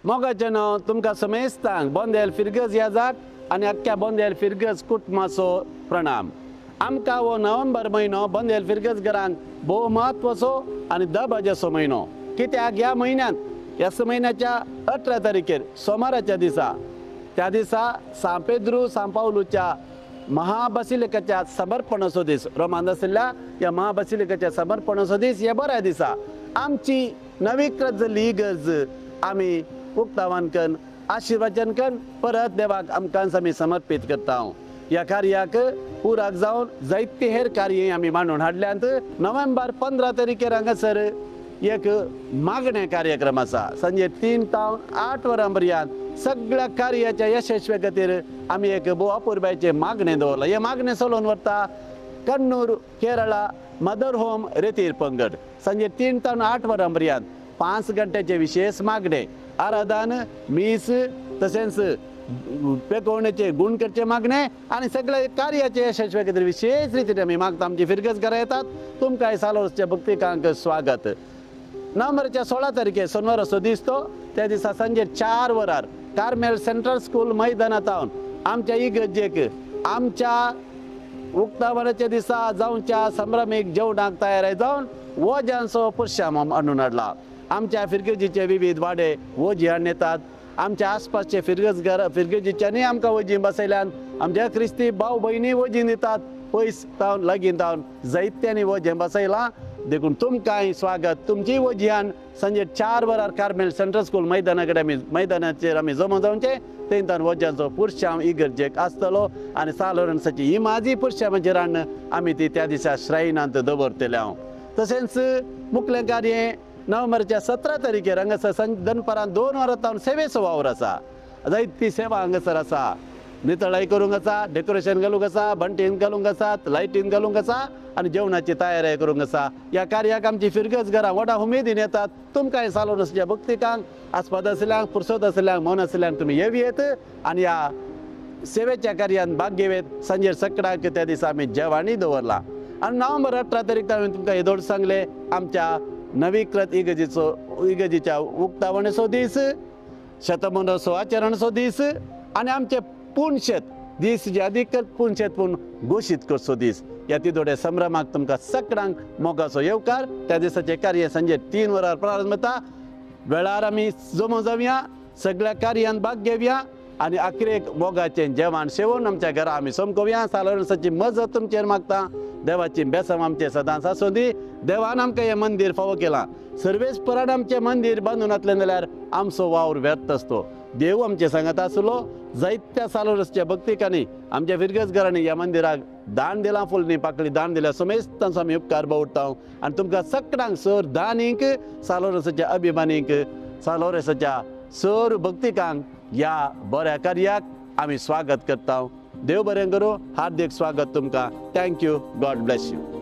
मोगाचे नाव तुमकां समेस्तांक बोंदेल फिरगज याजाक आनी अख्ख्या बोंदेल फिरगज कुटुंबाचो प्रणाम। आमकां हो नोव्हेंबर म्हयनो बोंदेल फिरगज घरांत भोव म्हत्वाचो आनी दबाज्याचो म्हयनो, कित्याक ह्या म्हयन्यांत ह्या म्हयन्याच्या 18 तारखेर सोमाराच्या दिसा त्या दिसा सा पेद्रू सा पावलूच्या महाबसिलिकाच्या समर्पणाचो दीस, रोमांत आशिल्ल्या ह्या महाबसिलिकाच्या समर्पणाचो दीस ह्या बऱ्या दिसा आमची नवीकृत जाल्ली इगर्ज आमी उक्तावण करून आशिर्वाचन करून परत देवाक आमकां आमी समर्पीत करता। ह्या कार्याक पुराक जावन जायती हेर कार्य आमी मांडून हाडल्यांत। नोव्हेंबर 15 तारखेर हांगासर एक मागणे कार्यक्रम आसा, सांजे 3 ते 8 वरां पर्यंत सगळ्या कार्याच्या यशस्वी खातीर आमी एक भोव अपुरबायेचे मागणे दवरला। हे मागणे चलोवन व्हरता कन्नूर केरळा मदर होम रेतीर पंगड, सांजे 3 ते 8 वरां पर्यंत 5 घंट्याचे विशेष मागणे, आराधन मीस तशेंच पेकोवणेचे गुण करचे मागणे आनी सगळे कार्याचे यशस्वी खातीर विशेष रितीन आमी मागता। आमची फिरगज घरां येतात, तुमकां सालोरच्या भक्तिकांक स्वागत। नोव्हेंबरच्या 16 तारखेर सोनवाराचो दीस तो, त्या दिसा सांजे 4 वरार कार्मेल सेंट्रल स्कूल मैदानांत आमच्या इगर्जेक आमच्या उक्तावणाच्या दिसा जावच्या संभ्रमीक जेवणाक तयार जावन वोज्यांचो पुरशाम हाडून हाडला। आमच्या फिरगजीचे विविध वाडे वोजी हाडून येतात। आमच्या आसपासचे फिरगजीच्यांनी आमकां वोजी बसयल्यान आमच्या क्रिस्ती भाव भयणी वोजी दितात, पयस तावन लागीं तावन जायत्यांनी वोजें बसयलां। देखून तुमकांय स्वागत। तुमची वोजियान सांजे 4 वरार कार्मेल सेंट्रल स्कूल मैदानाचेर आमी जमो जावचे, थंयच्यान वोज्यांचो पुरशाम इगर्जेक आसतलो आनी सालोरन्साची ही माझी पुरशामाचेर हाडून आमी ती त्या दिसा श्रायनांत दवरतले। तशेंच मुखेल कार्य नोव्हेंबरच्या 17 तारखेर हांगासर दनपारां 2 वरां तावन सेवेचो वावर आसा। जायती सेवा हांगासर आसा, नितळाई करूंक आसा, डेकोरेशन घालूंक आसा, बंटीन घालूंक आसात, लायटीन घालूंक आसा आनी जेवणाची तयारी करूंक आसा। ह्या कार्याक आमची फिरगज घरां व्हडा उमेदीन येतात। तुमकांय सालोरसाच्या भक्तिकांक आस्पाद आसल्यांक फुरसत आसल्यांक मन आसल्यांक तुमी येवयेत आनी ह्या सेवेच्या कार्यान भाग घेवेत। सांजेर सकाळाक त्या दिसा आमी जेवणी दवरला। आनी नोव्हेंबर 18 तारीख हांवें तुमकां येदोळ सांगले आमच्या नवीकृत इगर्जेच्या उक्तावणेचो दीस, शतमहोत्सव आचरणचो दीस आनी आमचे पुणशेत दीस जे अधिकृत पुणशेत पूण घोशीत करचो दीस। ह्या तिदोडे संभ्रमाक तुमकां सगळ्यांक मोगाचो येवकार। त्या दिसाचे कार्य सांजे 3 वरार प्रारंभ जाता। वेळार आमी जमो जावया, सगळ्या कार्यांत भाग घेवया आनी आखरेक मोगाचें जेवण सेवून आमच्या घरा आमी सोमकोवया। सालोरन्साची मजत तुमचेर मागता। देवाची बेसम आमचे सदांच आसूं दी। देवान आमकां हें मंदीर फावो केलां। सर्वेस्परान आमचें मंदीर बांदून घातलें जाल्यार आमचो वावर व्यर्थ आसतो। देव आमचे सांगत आसलो। जायत्या सालोरसच्या भक्तिकांनी आमच्या फिरगज घरांनी ह्या मंदिराक दान दिलां, फुलनी पाकळी दान दिल्या समेस्तांचो आमी उपकार बावडटा आनी तुमकां सगळ्यांक सर दानीक सालोरसाच्या अभिमानीक सालोरसाच्या सर भक्तिकांक ह्या बऱ्या कार्याक आमी स्वागत करता। देव बरें करूं। हार्दिक स्वागत तुमकां। थँक्यू। God bless you.